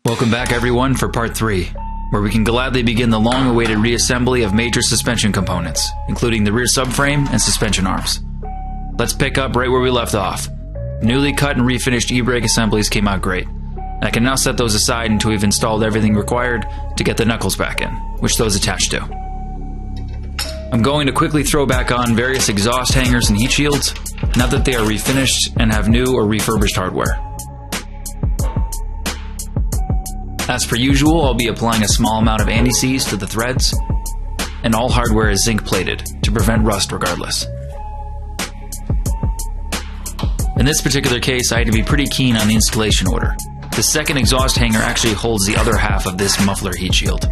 Welcome back everyone for part 3, where we can gladly begin the long-awaited reassembly of major suspension components, including the rear subframe and suspension arms. Let's pick up right where we left off. Newly cut and refinished e-brake assemblies came out great. I can now set those aside until we've installed everything required to get the knuckles back in, which those attach to. I'm going to quickly throw back on various exhaust hangers and heat shields, now that they are refinished and have new or refurbished hardware. As per usual, I'll be applying a small amount of anti-seize to the threads, and all hardware is zinc plated to prevent rust regardless. In this particular case, I had to be pretty keen on the installation order. The second exhaust hanger actually holds the other half of this muffler heat shield.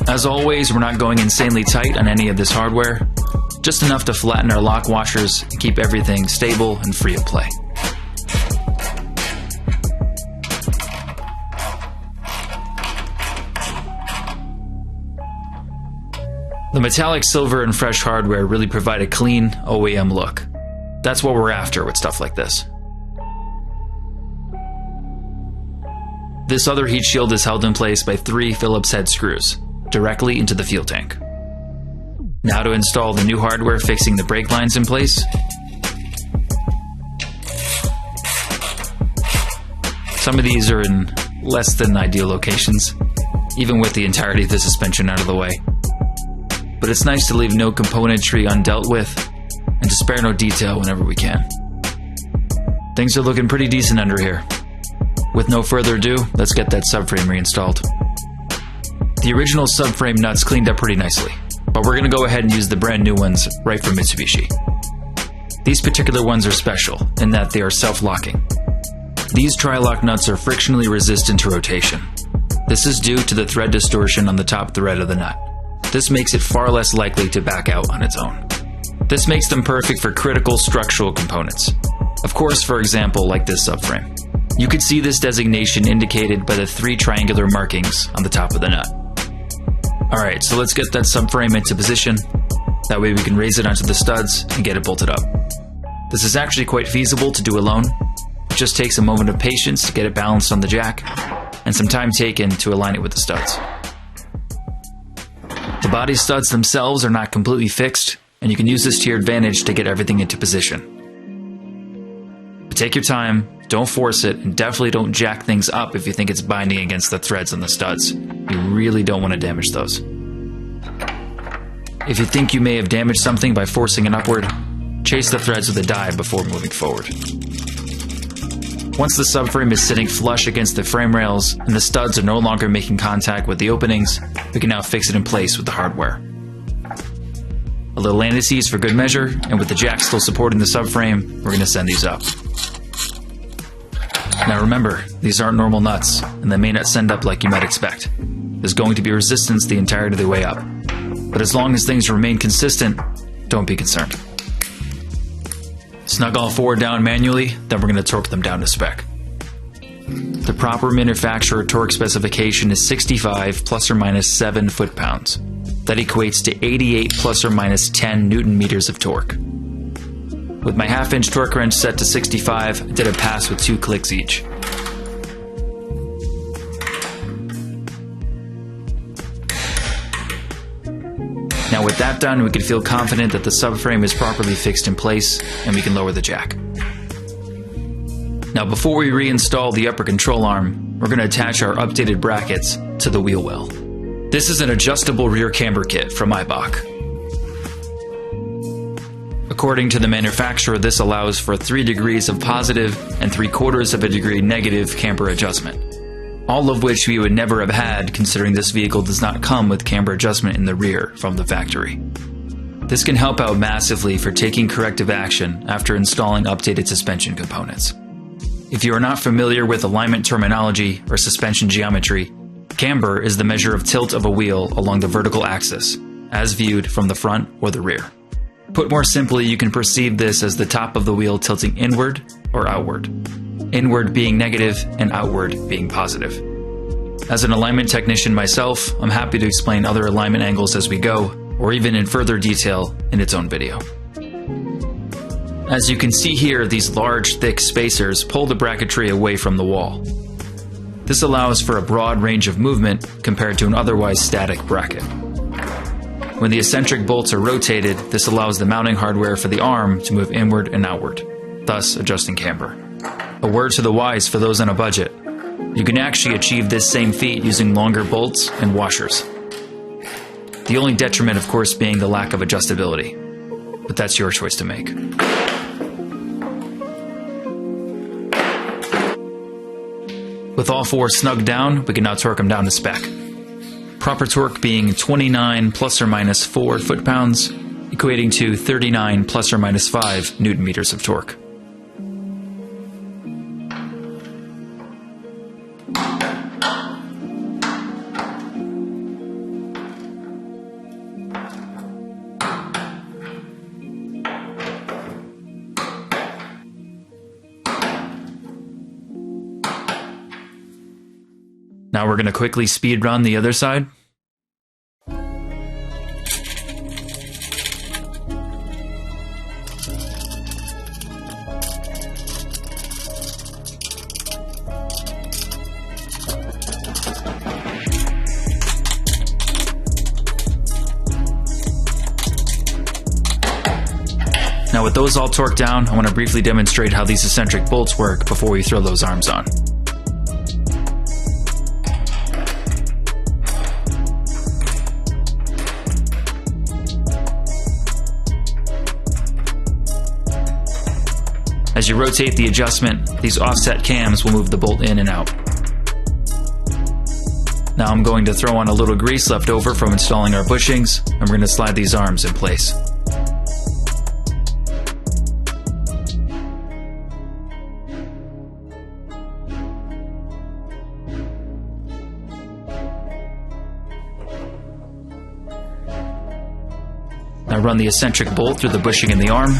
As always, we're not going insanely tight on any of this hardware, just enough to flatten our lock washers and keep everything stable and free of play. The metallic silver and fresh hardware really provide a clean OEM look. That's what we're after with stuff like this. This other heat shield is held in place by 3 Phillips head screws, directly into the fuel tank. Now to install the new hardware fixing the brake lines in place. Some of these are in less than ideal locations, even with the entirety of the suspension out of the way. But it's nice to leave no componentry undealt with, and to spare no detail whenever we can. Things are looking pretty decent under here. With no further ado, let's get that subframe reinstalled. The original subframe nuts cleaned up pretty nicely, but we're going to go ahead and use the brand new ones right from Mitsubishi. These particular ones are special in that they are self-locking. These tri-lock nuts are frictionally resistant to rotation. This is due to the thread distortion on the top thread of the nut. This makes it far less likely to back out on its own. This makes them perfect for critical structural components. Of course, for example, like this subframe. You could see this designation indicated by the 3 triangular markings on the top of the nut. Alright, so let's get that subframe into position. That way we can raise it onto the studs and get it bolted up. This is actually quite feasible to do alone. It just takes a moment of patience to get it balanced on the jack, and some time taken to align it with the studs. The body studs themselves are not completely fixed, and you can use this to your advantage to get everything into position. But take your time, don't force it, and definitely don't jack things up if you think it's binding against the threads on the studs. You really don't want to damage those. If you think you may have damaged something by forcing it upward, chase the threads with a die before moving forward. Once the subframe is sitting flush against the frame rails and the studs are no longer making contact with the openings, we can now fix it in place with the hardware. A little anti-seize for good measure, and with the jack still supporting the subframe, we're going to send these up. Now remember, these aren't normal nuts, and they may not send up like you might expect. There's going to be resistance the entirety of the way up. But as long as things remain consistent, don't be concerned. Snug all 4 down manually, then we're going to torque them down to spec. The proper manufacturer torque specification is 65 plus or minus 7 foot-pounds. That equates to 88 plus or minus 10 Newton meters of torque. With my half-inch torque wrench set to 65, I did a pass with 2 clicks each. Now with that done, we can feel confident that the subframe is properly fixed in place, and we can lower the jack. Now before we reinstall the upper control arm, we're going to attach our updated brackets to the wheel well. This is an adjustable rear camber kit from Eibach. According to the manufacturer, this allows for 3 degrees of positive and 3/4 of a degree negative camber adjustment. All of which we would never have had, considering this vehicle does not come with camber adjustment in the rear from the factory. This can help out massively for taking corrective action after installing updated suspension components. If you are not familiar with alignment terminology or suspension geometry, camber is the measure of tilt of a wheel along the vertical axis, as viewed from the front or the rear. Put more simply, you can perceive this as the top of the wheel tilting inward or outward. Inward being negative and outward being positive. As an alignment technician myself, I'm happy to explain other alignment angles as we go, or even in further detail in its own video. As you can see here, these large, thick spacers pull the bracketry away from the wall. This allows for a broad range of movement compared to an otherwise static bracket. When the eccentric bolts are rotated, this allows the mounting hardware for the arm to move inward and outward, thus adjusting camber. A word to the wise for those on a budget: you can actually achieve this same feat using longer bolts and washers. The only detriment, of course, being the lack of adjustability, but that's your choice to make. With all four snugged down, we can now torque them down to spec. Proper torque being 29 plus or minus 4 foot-pounds, equating to 39 plus or minus 5 newton-meters of torque. Now we're going to quickly speed run the other side. Now with those all torqued down, I want to briefly demonstrate how these eccentric bolts work before we throw those arms on. As you rotate the adjustment, these offset cams will move the bolt in and out. Now I'm going to throw on a little grease left over from installing our bushings, and we're going to slide these arms in place. Now run the eccentric bolt through the bushing in the arm,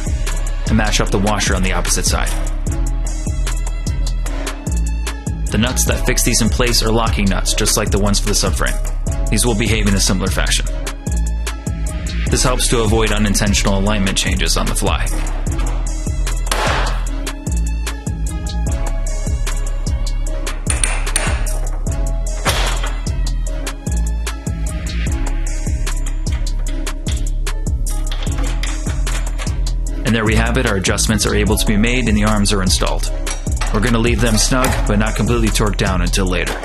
and match up the washer on the opposite side. The nuts that fix these in place are locking nuts, just like the ones for the subframe. These will behave in a similar fashion. This helps to avoid unintentional alignment changes on the fly. And there we have it, our adjustments are able to be made and the arms are installed. We're going to leave them snug, but not completely torqued down until later.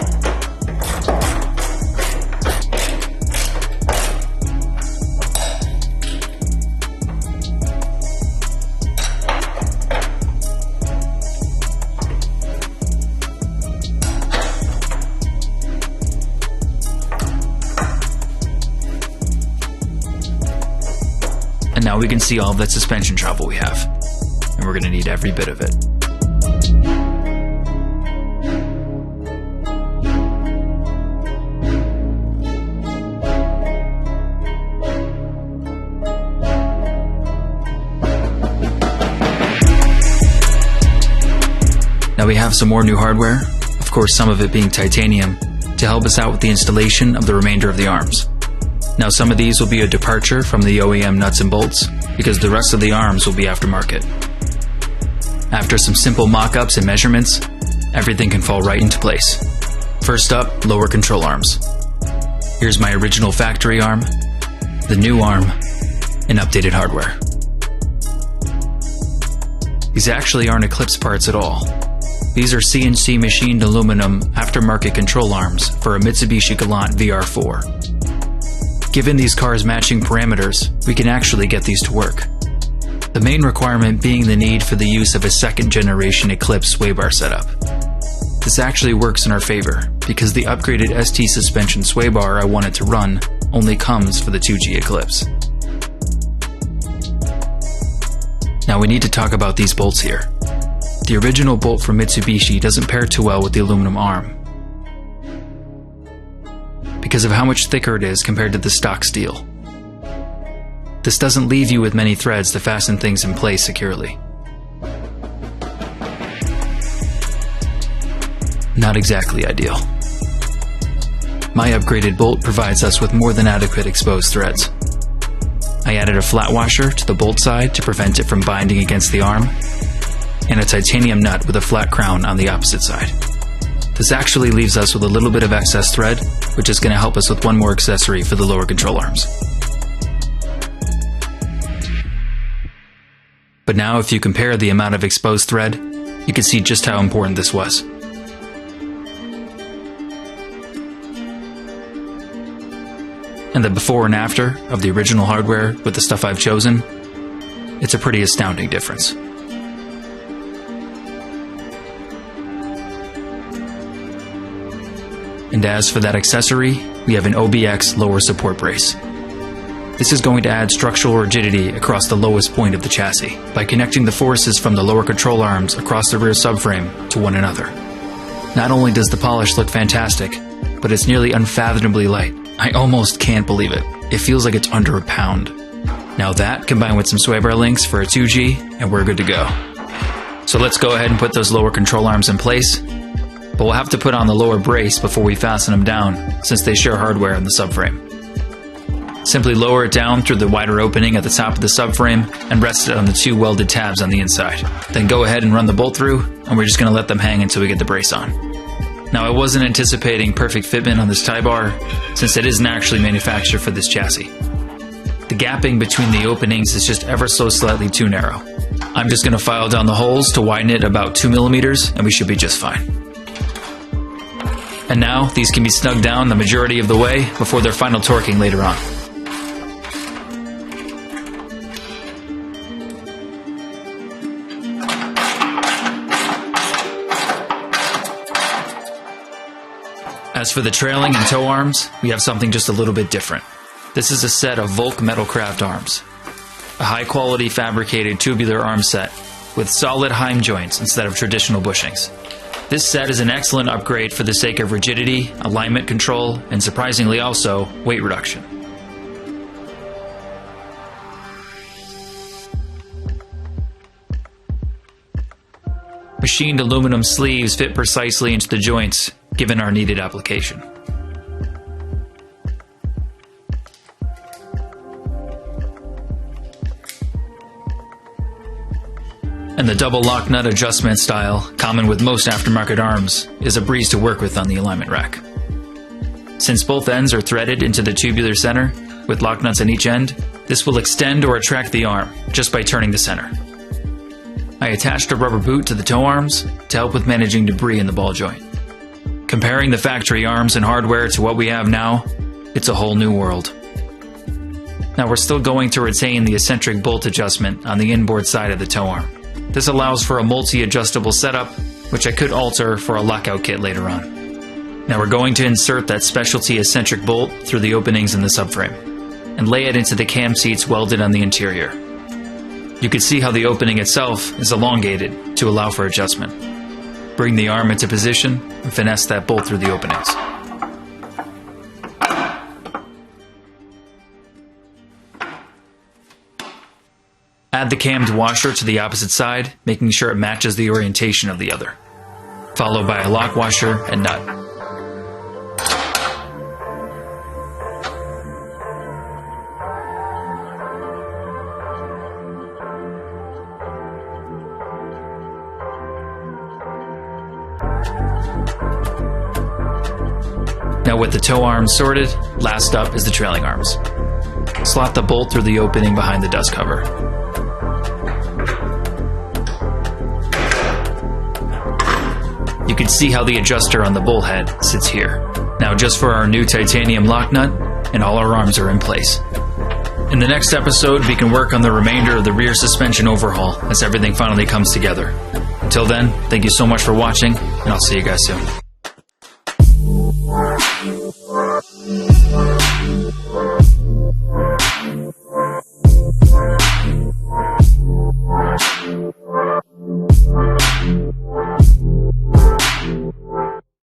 And now we can see all of that suspension travel we have. And we're going to need every bit of it. Now we have some more new hardware, of course some of it being titanium, to help us out with the installation of the remainder of the arms. Now some of these will be a departure from the OEM nuts and bolts, because the rest of the arms will be aftermarket. After some simple mock-ups and measurements, everything can fall right into place. First up, lower control arms. Here's my original factory arm, the new arm, and updated hardware. These actually aren't Eclipse parts at all. These are CNC machined aluminum aftermarket control arms for a Mitsubishi Galant VR4. Given these cars' matching parameters, we can actually get these to work. The main requirement being the need for the use of a second-generation Eclipse sway bar setup. This actually works in our favor, because the upgraded ST suspension sway bar I wanted to run only comes for the 2G Eclipse. Now we need to talk about these bolts here. The original bolt from Mitsubishi doesn't pair too well with the aluminum arm, because of how much thicker it is compared to the stock steel. This doesn't leave you with many threads to fasten things in place securely. Not exactly ideal. My upgraded bolt provides us with more than adequate exposed threads. I I added a flat washer to the bolt side to prevent it from binding against the arm, and a titanium nut with a flat crown on the opposite side. This actually leaves us with a little bit of excess thread, which is going to help us with one more accessory for the lower control arms. But now if you compare the amount of exposed thread, you can see just how important this was. And the before and after of the original hardware with the stuff I've chosen, it's a pretty astounding difference. And as for that accessory, we have an OBX lower support brace. This is going to add structural rigidity across the lowest point of the chassis by connecting the forces from the lower control arms across the rear subframe to one another. Not only does the polish look fantastic, but it's nearly unfathomably light. I almost can't believe it. It feels like it's under a pound. Now that, combined with some sway bar links for a 2G, and we're good to go. So let's go ahead and put those lower control arms in place, but we'll have to put on the lower brace before we fasten them down, since they share hardware in the subframe. Simply lower it down through the wider opening at the top of the subframe and rest it on the two welded tabs on the inside. Then go ahead and run the bolt through, and we're just going to let them hang until we get the brace on. Now I wasn't anticipating perfect fitment on this tie bar, since it isn't actually manufactured for this chassis. The gapping between the openings is just ever so slightly too narrow. I'm just going to file down the holes to widen it about 2 millimeters, and we should be just fine. And now these can be snugged down the majority of the way before their final torquing later on. As for the trailing and toe arms, we have something just a little bit different. This is a set of Volk Metalcraft arms. A high-quality fabricated tubular arm set with solid heim joints instead of traditional bushings. This set is an excellent upgrade for the sake of rigidity, alignment control, and surprisingly also, weight reduction. Machined aluminum sleeves fit precisely into the joints, given our needed application. And the double lock nut adjustment style, common with most aftermarket arms, is a breeze to work with on the alignment rack. Since both ends are threaded into the tubular center, with lock nuts on each end, this will extend or retract the arm just by turning the center. I attached a rubber boot to the toe arms to help with managing debris in the ball joint. Comparing the factory arms and hardware to what we have now, it's a whole new world. Now we're still going to retain the eccentric bolt adjustment on the inboard side of the toe arm. This allows for a multi-adjustable setup, which I could alter for a lockout kit later on. Now we're going to insert that specialty eccentric bolt through the openings in the subframe, and lay it into the cam seats welded on the interior. You can see how the opening itself is elongated to allow for adjustment. Bring the arm into position and finesse that bolt through the openings. Add the cammed washer to the opposite side, making sure it matches the orientation of the other, followed by a lock washer and nut. Now with the toe arms sorted, last up is the trailing arms. Slot the bolt through the opening behind the dust cover. You can see how the adjuster on the bolt head sits here. Now just for our new titanium lock nut, and all our arms are in place. In the next episode, we can work on the remainder of the rear suspension overhaul as everything finally comes together. Until then, thank you so much for watching, and I'll see you guys soon.